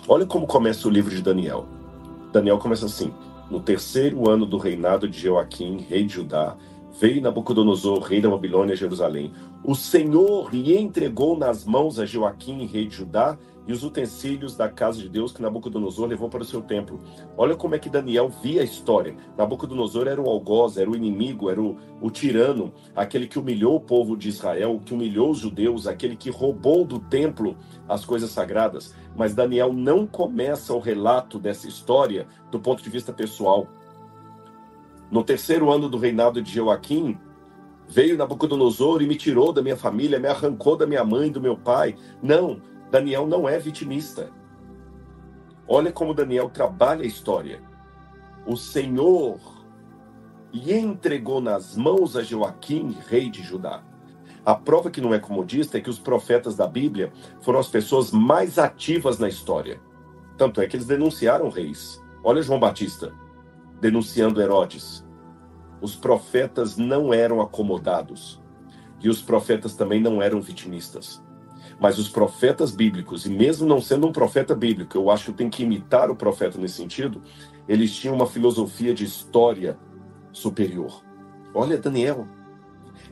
Olha como começa o livro de Daniel. Daniel começa assim: no terceiro ano do reinado de Joaquim, rei de Judá, veio Nabucodonosor, rei da Babilônia, a Jerusalém. O Senhor lhe entregou nas mãos a Joaquim, rei de Judá, e os utensílios da casa de Deus que Nabucodonosor levou para o seu templo. Olha como é que Daniel via a história. Nabucodonosor era o algoz, era o inimigo, era o tirano, aquele que humilhou o povo de Israel, que humilhou os judeus, aquele que roubou do templo as coisas sagradas. Mas Daniel não começa o relato dessa história do ponto de vista pessoal. No terceiro ano do reinado de Joaquim, veio Nabucodonosor e me tirou da minha família, me arrancou da minha mãe, do meu pai. Não, Daniel não é vitimista. Olha como Daniel trabalha a história. O Senhor lhe entregou nas mãos a Joaquim, rei de Judá. A prova que não é comodista é que os profetas da Bíblia foram as pessoas mais ativas na história. Tanto é que eles denunciaram reis. Olha João Batista denunciando Herodes. Os profetas não eram acomodados. E os profetas também não eram vitimistas. Mas os profetas bíblicos, e mesmo não sendo um profeta bíblico, eu acho que tem que imitar o profeta nesse sentido, eles tinham uma filosofia de história superior. Olha Daniel.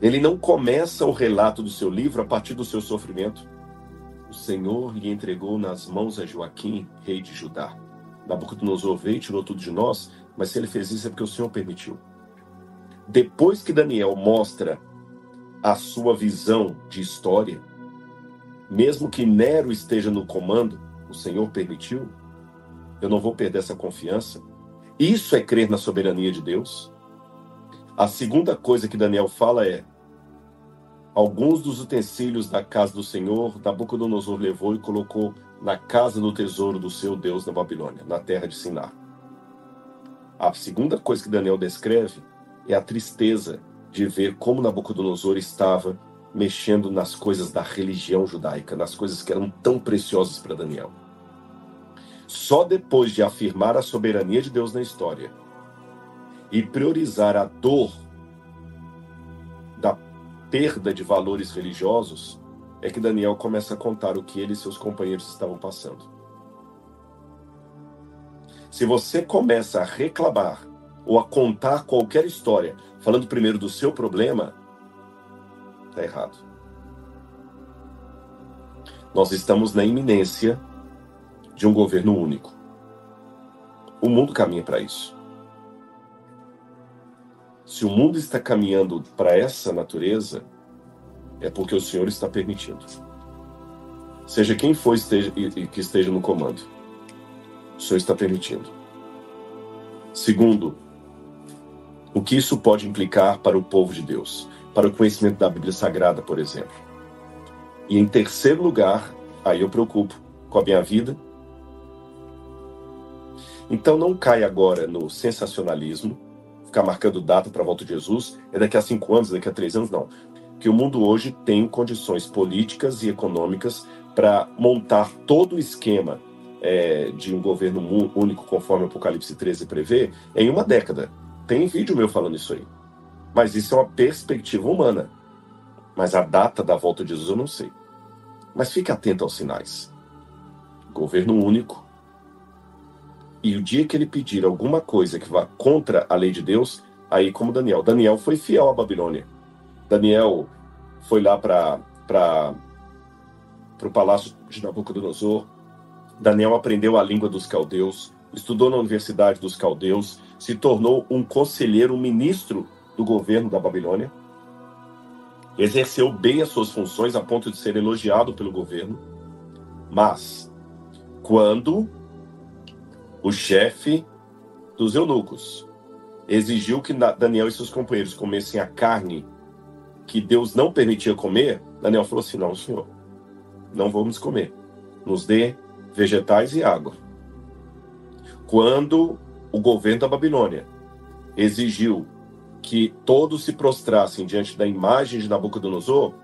Ele não começa o relato do seu livro a partir do seu sofrimento. O Senhor lhe entregou nas mãos a Joaquim, rei de Judá. Nabucodonosor veio e tirou tudo de nós, mas se ele fez isso é porque o Senhor permitiu. Depois que Daniel mostra a sua visão de história, mesmo que Nero esteja no comando, o Senhor permitiu, eu não vou perder essa confiança. Isso é crer na soberania de Deus. A segunda coisa que Daniel fala é: alguns dos utensílios da casa do Senhor, Nabucodonosor levou e colocou na casa do tesouro do seu Deus na Babilônia, na terra de Sinar. A segunda coisa que Daniel descreve é a tristeza de ver como Nabucodonosor estava mexendo nas coisas da religião judaica, nas coisas que eram tão preciosas para Daniel. Só depois de afirmar a soberania de Deus na história e priorizar a dor da perda de valores religiosos, é que Daniel começa a contar o que ele e seus companheiros estavam passando. Se você começa a reclamar ou a contar qualquer história, falando primeiro do seu problema, está errado. Nós estamos na iminência de um governo único. O mundo caminha para isso. Se o mundo está caminhando para essa natureza, é porque o Senhor está permitindo. Seja quem for que esteja no comando, o Senhor está permitindo. Segundo, o que isso pode implicar para o povo de Deus, para o conhecimento da Bíblia Sagrada, por exemplo. E em terceiro lugar, aí eu preocupo com a minha vida. Então não cai agora no sensacionalismo, ficar marcando data para a volta de Jesus, é daqui a 5 anos, daqui a 3 anos, não. Que o mundo hoje tem condições políticas e econômicas para montar todo o esquema de um governo único, conforme o Apocalipse 13 prevê, em uma década. Tem vídeo meu falando isso aí. Mas isso é uma perspectiva humana. Mas a data da volta de Jesus eu não sei. Mas fique atento aos sinais. Governo único. E o dia que ele pedir alguma coisa que vá contra a lei de Deus, aí como Daniel. Daniel foi fiel à Babilônia. Daniel foi lá para o palácio de Nabucodonosor. Daniel aprendeu a língua dos caldeus, estudou na Universidade dos Caldeus, se tornou um conselheiro, um ministro do governo da Babilônia. Exerceu bem as suas funções a ponto de ser elogiado pelo governo. Mas, quando o chefe dos eunucos exigiu que Daniel e seus companheiros comessem a carne que Deus não permitia comer, Daniel falou assim: não, senhor, não vamos comer. Nos dê vegetais e água. Quando o governo da Babilônia exigiu que todos se prostrassem diante da imagem de Nabucodonosor,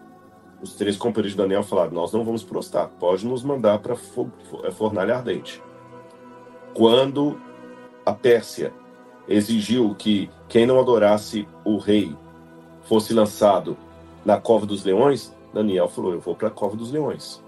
os 3 companheiros de Daniel falaram: nós não vamos prostrar, pode nos mandar para fornalha ardente. Quando a Pérsia exigiu que quem não adorasse o rei fosse lançado na cova dos leões, Daniel falou: eu vou para a cova dos leões.